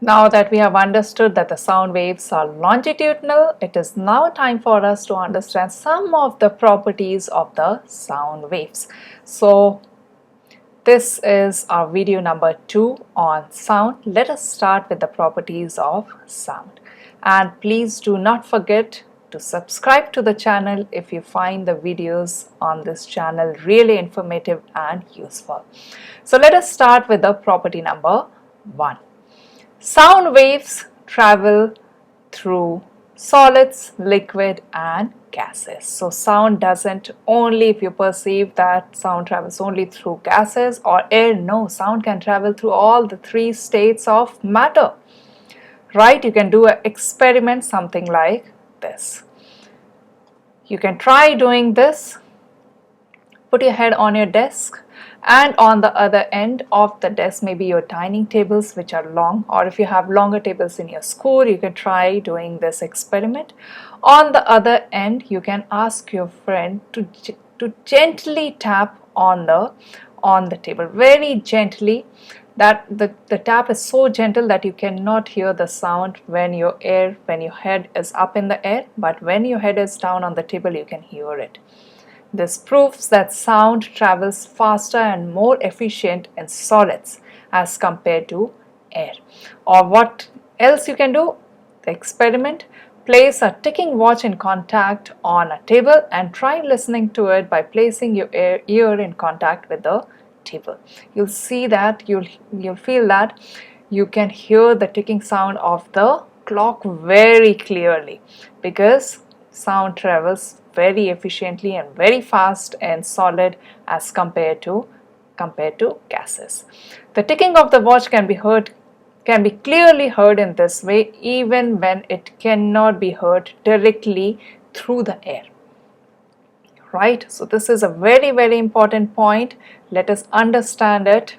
Now that we have understood that the sound waves are longitudinal, it is now time for us to understand some of the properties of the sound waves. So this is our video number 2 on sound. Let us start with the properties of sound. And please do not forget to subscribe to the channel if you find the videos on this channel really informative and useful. So let us start with the property number 1. Sound waves travel through solids, liquid and gases. So sound doesn't only, if you perceive that sound travels only through gases or air, no, sound can travel through all the 3 states of matter. Right? You can do an experiment something like this. You can try doing this. Put your head on your desk, and on the other end of the desk maybe your dining tables which are long, or if you have longer tables in your school, you can try doing this experiment. On the other end, you can ask your friend to gently tap on the table, very gently, that the tap is so gentle that you cannot hear the sound when your head is up in the air, but when your head is down on the table you can hear it. This proves that sound travels faster and more efficient in solids as compared to air. Or what else you can do? The experiment. Place a ticking watch in contact on a table and try listening to it by placing your ear in contact with the table. You'll see that, you'll feel that you can hear the ticking sound of the clock very clearly, because sound travels very efficiently and very fast in solid as compared to gases. The ticking of the watch can be clearly heard in this way, even when it cannot be heard directly through the air. Right? So this is a very, very important point. Let us understand it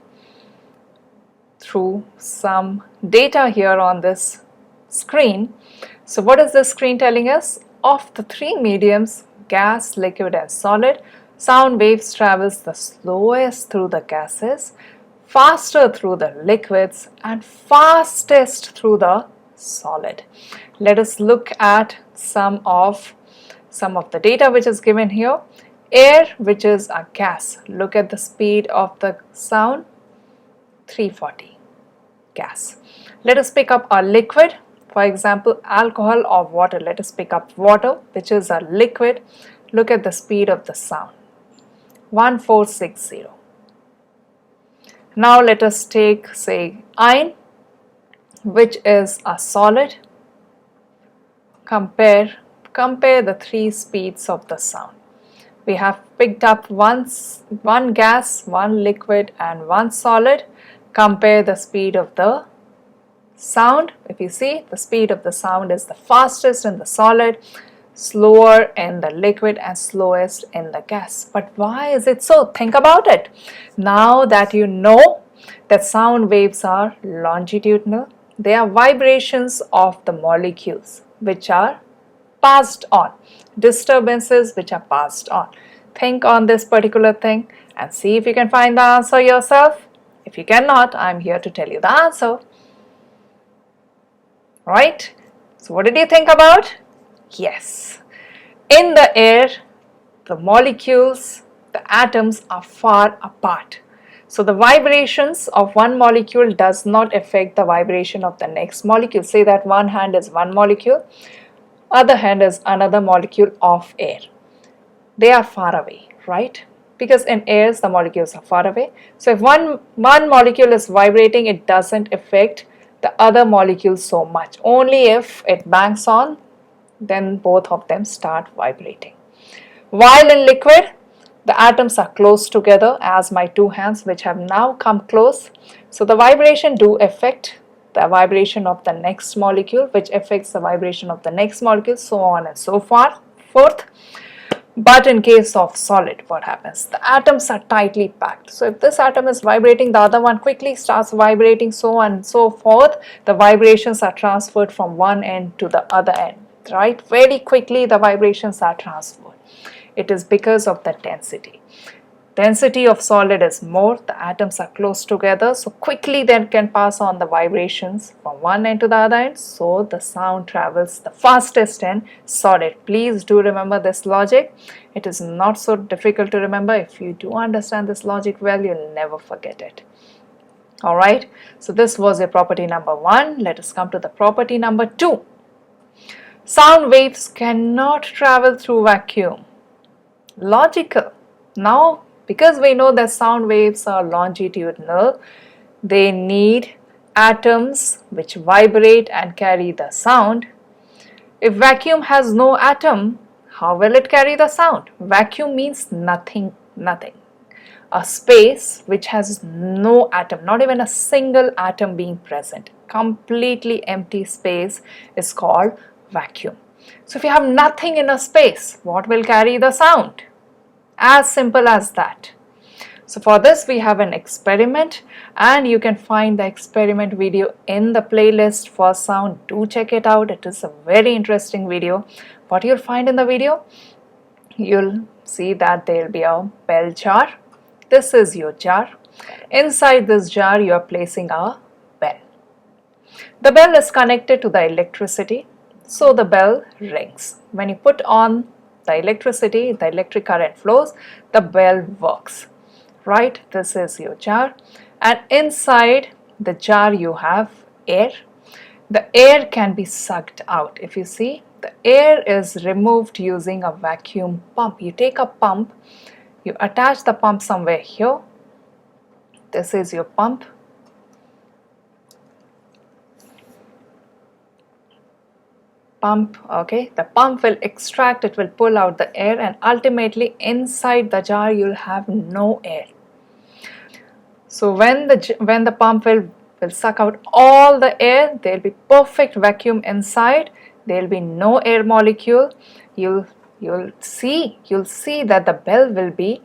through some data here on this screen. So what is this screen telling us? Of the 3 mediums, gas, liquid and solid, sound waves travels the slowest through the gases, faster through the liquids and fastest through the solid. Let us look at some of the data which is given here. Air, which is a gas, look at the speed of the sound, 340, gas. Let us pick up a liquid. For example, alcohol or water. Let us pick up water, which is a liquid. Look at the speed of the sound, 1460. Now let us take, say, iron, which is a solid. Compare the 3 speeds of the sound. We have picked up one gas, one liquid and one solid. Compare the speed of the sound. If you see, the speed of the sound is the fastest in the solid, slower in the liquid and slowest in the gas. But why is it so? Think about it. Now that you know that sound waves are longitudinal, they are vibrations of the molecules which are passed on, disturbances which are passed on. Think on this particular thing and see if you can find the answer yourself. If you cannot, I am here to tell you the answer. Right? So what did you think about? Yes. In the air, the molecules, the atoms are far apart. So the vibrations of one molecule does not affect the vibration of the next molecule. Say that one hand is one molecule, other hand is another molecule of air. They are far away, right? Because in air, the molecules are far away. So if one molecule is vibrating, it doesn't affect the other molecule so much. Only if it bangs on, then both of them start vibrating. While in liquid, the atoms are close together, as my 2 hands, which have now come close. So the vibration do affect the vibration of the next molecule, which affects the vibration of the next molecule, so on and so forth. But in case of solid, what happens? The atoms are tightly packed. So if this atom is vibrating, the other one quickly starts vibrating, so on and so forth. The vibrations are transferred from one end to the other end, right? Very quickly the vibrations are transferred. It is because of the density. Density of solid is more, the atoms are close together, so quickly they can pass on the vibrations from one end to the other end, so the sound travels the fastest in solid. Please do remember this logic. It is not so difficult to remember. If you do understand this logic well, you'll never forget it. Alright, so this was your property number 1. Let us come to the property number 2. Sound waves cannot travel through vacuum. Logical. Now, because we know that sound waves are longitudinal, they need atoms which vibrate and carry the sound. If vacuum has no atom, how will it carry the sound? Vacuum means nothing, nothing. A space which has no atom, not even a single atom being present, completely empty space is called vacuum. So if you have nothing in a space, what will carry the sound? As simple as that. So for this we have an experiment, and you can find the experiment video in the playlist for sound. Do check it out. It is a very interesting video. What you'll find in the video, you'll see that there will be a bell jar. This is your jar. Inside this jar you are placing a bell. The bell is connected to the electricity, so the bell rings. When you put on the electricity, the electric current flows, the bell works. Right, this is your jar, and inside the jar you have air. The air can be sucked out. If you see, the air is removed using a vacuum pump. You take a pump, you attach the pump somewhere here. This is your pump. Okay, the pump will extract, it will pull out the air, and ultimately inside the jar you'll have no air. So when the pump will suck out all the air, there will be perfect vacuum inside. There will be no air molecule. You'll see that the bell will be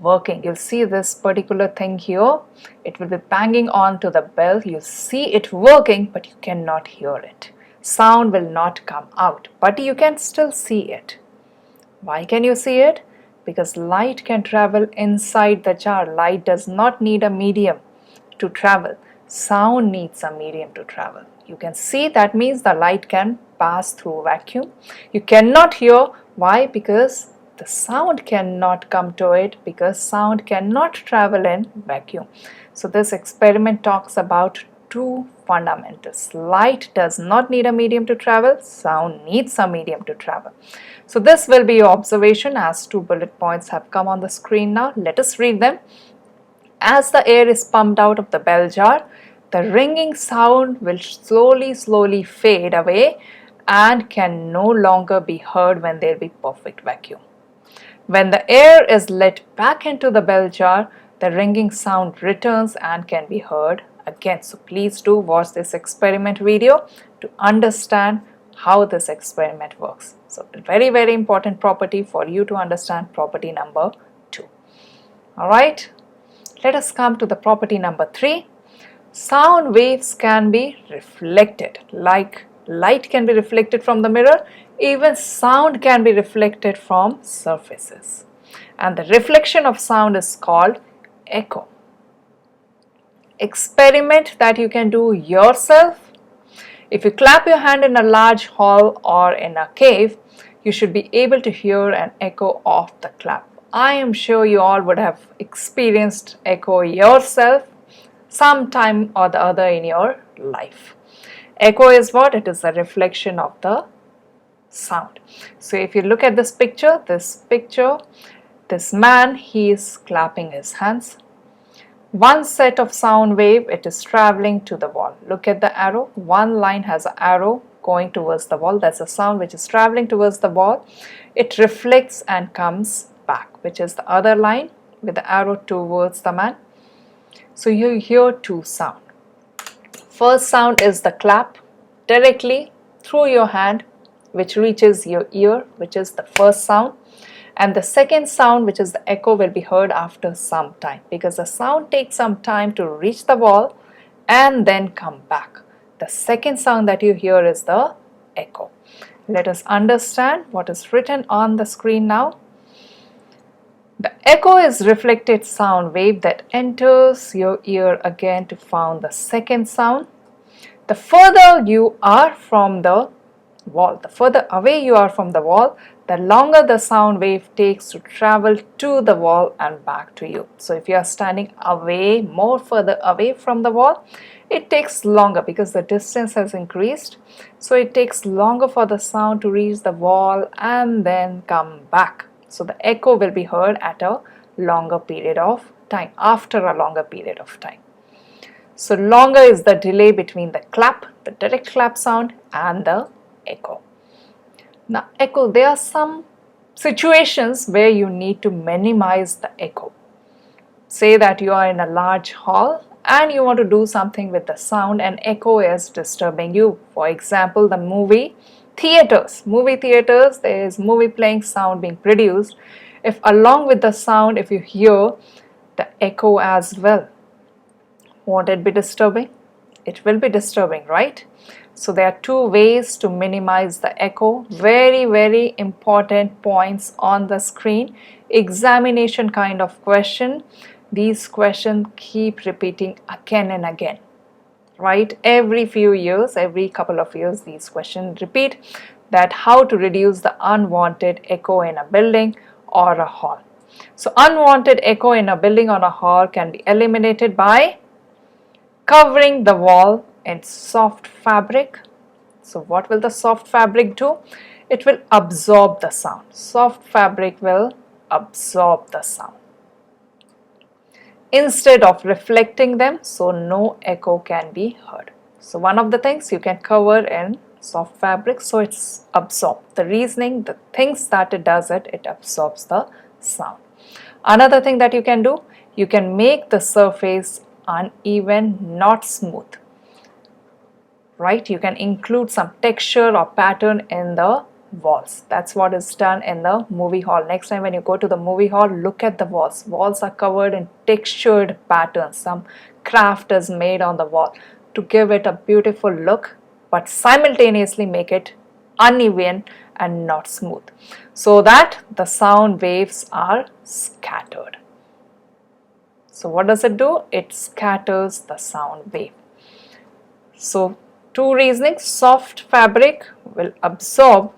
working. You'll see this particular thing here. It will be banging on to the bell. You see it working, but you cannot hear it. Sound will not come out, but you can still see it. Why can you see it? Because light can travel inside the jar. Light does not need a medium to travel. Sound needs a medium to travel. You can see, that means the light can pass through vacuum. You cannot hear. Why? Because the sound cannot come to it, because sound cannot travel in vacuum. So this experiment talks about two fundamentals. Light does not need a medium to travel. Sound needs a medium to travel. So this will be your observation, as 2 bullet points have come on the screen now. Let us read them. As the air is pumped out of the bell jar, the ringing sound will slowly fade away and can no longer be heard when there be perfect vacuum. When the air is let back into the bell jar, the ringing sound returns and can be heard again. So please do watch this experiment video to understand how this experiment works. So very important property for you to understand, property number 2. Alright, let us come to the property number 3. Sound waves can be reflected. Like light can be reflected from the mirror, even sound can be reflected from surfaces. And the reflection of sound is called echo. Experiment that you can do yourself. If you clap your hand in a large hall or in a cave, you should be able to hear an echo of the clap. I am sure you all would have experienced echo yourself sometime or the other in your life. Echo is what? It is a reflection of the sound. So if you look at this picture, this man, he is clapping his hands. One set of sound wave, it is traveling to the wall. Look at the arrow. One line has an arrow going towards the wall. That's a sound which is traveling towards the wall. It reflects and comes back, which is the other line with the arrow towards the man. So you hear two sounds. First sound is the clap directly through your hand, which reaches your ear, which is the first sound. And the second sound, which is the echo, will be heard after some time, because the sound takes some time to reach the wall and then come back. The second sound that you hear is the echo. Let us understand what is written on the screen now. The Echo is reflected sound wave that enters your ear again to found the second sound. The further you are from the wall, the further away you are from the wall, the longer the sound wave takes to travel to the wall and back to you. So if you are standing away, more further away from the wall, it takes longer because the distance has increased. So it takes longer for the sound to reach the wall and then come back. So the echo will be heard at a longer period of time, after a longer period of time. So longer is the delay between the clap, the direct clap sound, and the echo. Now echo, there are some situations where you need to minimize the echo. Say that you are in a large hall and you want to do something with the sound and echo is disturbing you. For example, the movie theaters. Movie theaters, there is movie playing sound being produced. If along with the sound, if you hear the echo as well, won't it be disturbing? It will be disturbing, right? So there are two ways to minimize the echo. Very, very important points on the screen. Examination kind of question. These questions keep repeating again and again, right? Every few years, every couple of years, these questions repeat, that how to reduce the unwanted echo in a building or a hall. So unwanted echo in a building or a hall can be eliminated by covering the wall in soft fabric. So what will the soft fabric do? It will absorb the sound. Soft fabric will absorb the sound instead of reflecting them, so no echo can be heard. So one of the things you can cover in soft fabric, so it's absorbed. The reasoning, the things that it does, it absorbs the sound. Another thing that you can do, you can make the surface uneven, not smooth, right? You can include some texture or pattern in the walls. That's what is done in the movie hall. Next time when you go to the movie hall, look at the walls. Walls are covered in textured patterns. Some craft is made on the wall to give it a beautiful look, but simultaneously make it uneven and not smooth, so that the sound waves are scattered. So what does it do? It scatters the sound wave. So two reasonings: soft fabric will absorb,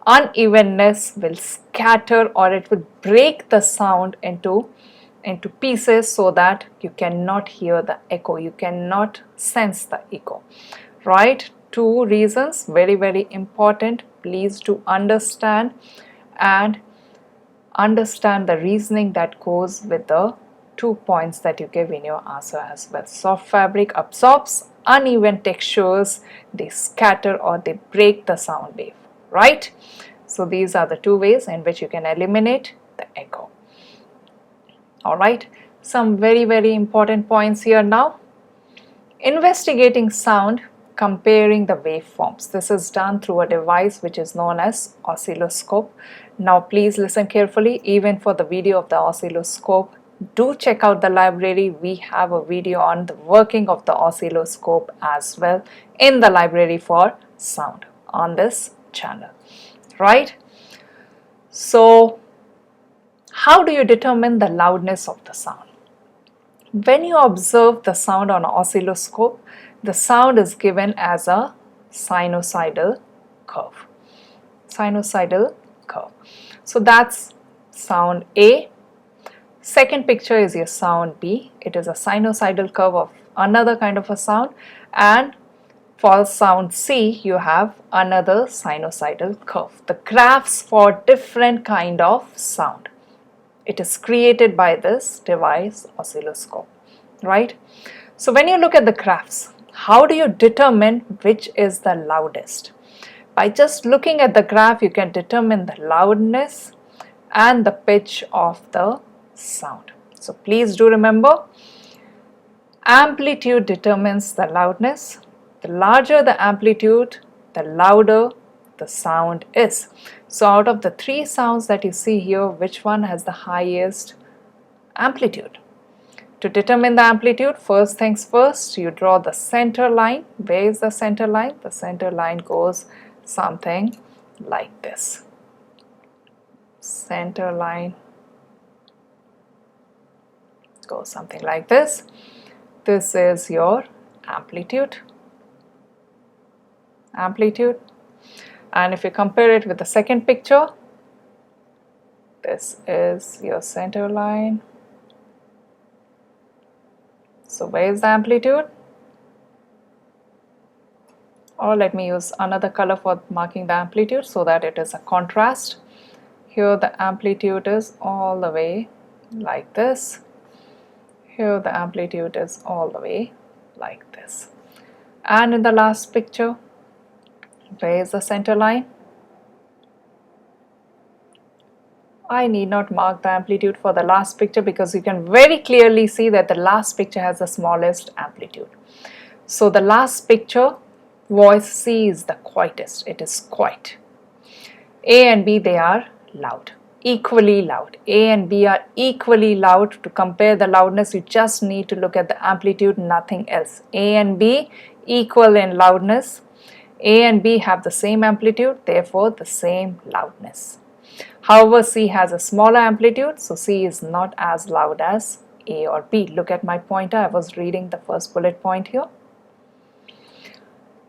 unevenness will scatter, or it will break the sound into pieces so that you cannot hear the echo, you cannot sense the echo, right? Two reasons, very, very important. Please do understand and understand the reasoning that goes with the 2 points that you give in your answer as well. Soft fabric absorbs, uneven textures, they scatter or they break the sound wave, right? So these are the two ways in which you can eliminate the echo. Alright, some very, very important points here now. Investigating sound, comparing the waveforms. This is done through a device which is known as oscilloscope. Now please listen carefully. Even for the video of the oscilloscope, do check out the library. We have a video on the working of the oscilloscope as well in the library for sound on this channel, right? So how do you determine the loudness of the sound? When you observe the sound on an oscilloscope, the sound is given as a sinusoidal curve. Sinusoidal curve. So that's sound A. Second picture is your sound B. It is a sinusoidal curve of another kind of a sound, and for sound C you have another sinusoidal curve. The graphs for different kind of sound. It is created by this device, oscilloscope, right? So when you look at the graphs, how do you determine which is the loudest? By just looking at the graph, you can determine the loudness and the pitch of the sound. So please do remember, amplitude determines the loudness. The larger the amplitude, the louder the sound is. So out of the three sounds that you see here, which one has the highest amplitude? To determine the amplitude, first things first, you draw the center line. Where is the center line? The center line goes something like this. Center line goes something like this. This is your amplitude. And if you compare it with the second picture, this is your center line. So where is the amplitude? Or let me use another color for marking the amplitude so that it is a contrast. Here the amplitude is all the way like this. Here the amplitude is all the way like this. And in the last picture, where is the center line? I need not mark the amplitude for the last picture because you can very clearly see that the last picture has the smallest amplitude. So the last picture, voice C is the quietest. It is quiet. A and B, they are loud, equally loud. A and B are equally loud. To compare the loudness, you just need to look at the amplitude, nothing else. A and B equal in loudness. A and B have the same amplitude, therefore the same loudness. However, C has a smaller amplitude, so C is not as loud as A or B. Look at my pointer. I was reading the first bullet point here.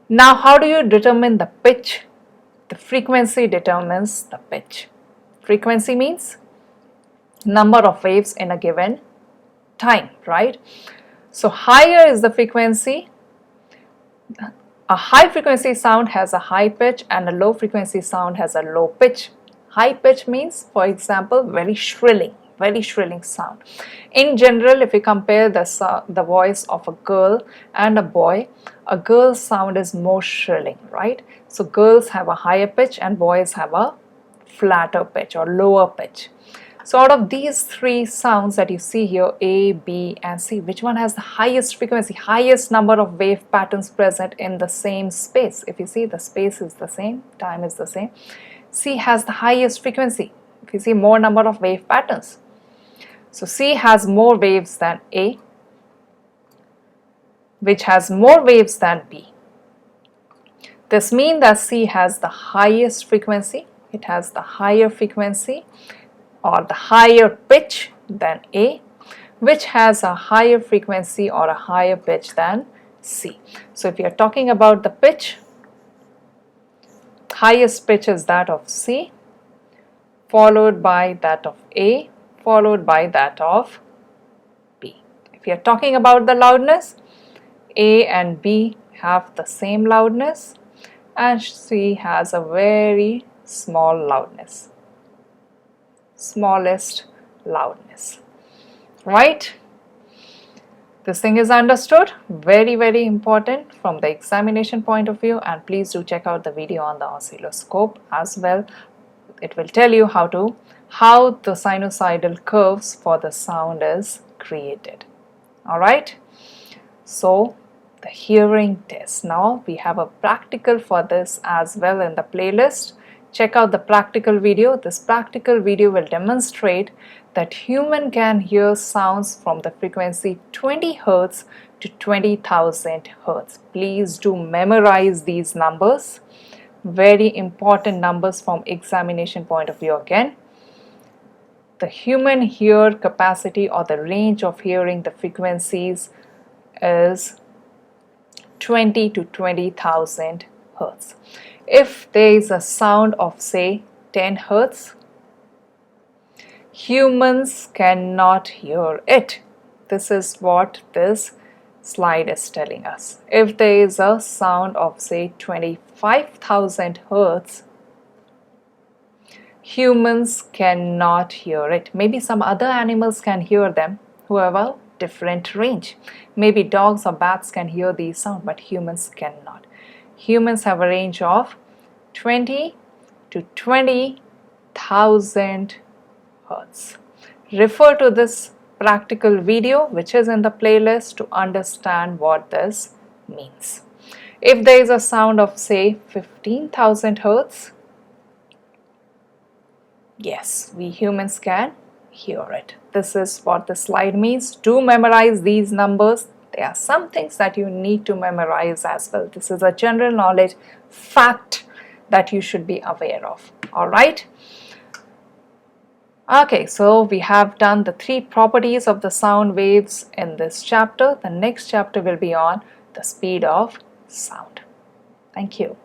Now, how do you determine the pitch? The frequency determines the pitch. Frequency means number of waves in a given time, right? So, higher is the frequency. A high frequency sound has a high pitch and a low frequency sound has a low pitch. High pitch means, for example, very shrilling sound. In general, if we compare the voice of a girl and a boy, a girl's sound is more shrilling, right? So girls have a higher pitch and boys have a flatter pitch or lower pitch. So out of these three sounds that you see here, A, B and C, which one has the highest frequency, highest number of wave patterns present in the same space? If you see, the space is the same, time is the same. C has the highest frequency. If you see, more number of wave patterns. So C has more waves than A, which has more waves than B. This means that C has the highest frequency. It has the higher frequency or the higher pitch than A, which has a higher frequency or a higher pitch than C. So if you are talking about the pitch, highest pitch is that of C, followed by that of A, followed by that of B. If you are talking about the loudness, A and B have the same loudness and C has a very small loudness, smallest loudness, right? This thing is understood, very important from the examination point of view, and please do check out the video on the oscilloscope as well. It will tell you how the sinusoidal curves for the sound is created. Alright, so the hearing test. Now we have a practical for this as well in the playlist. Check out the practical video. This practical video will demonstrate that human can hear sounds from the frequency 20 Hz to 20,000 Hz. Please do memorize these numbers. Very important numbers from examination point of view again. The human hear capacity or the range of hearing the frequencies is 20 to 20,000 Hz. If there is a sound of say 10 Hz, humans cannot hear it. This is what this slide is telling us. If there is a sound of say 25,000 Hz, humans cannot hear it. Maybe some other animals can hear them who have a different range. Maybe dogs or bats can hear these sounds, but humans cannot. Humans have a range of 20 to 20,000 Hz. Refer to this practical video which is in the playlist to understand what this means. If there is a sound of say 15,000 Hz, yes, we humans can hear it. This is what the slide means. Do memorize these numbers. There are some things that you need to memorize as well. This is a general knowledge fact that you should be aware of. Alright. Okay, so we have done the 3 properties of the sound waves in this chapter. The next chapter will be on the speed of sound. Thank you.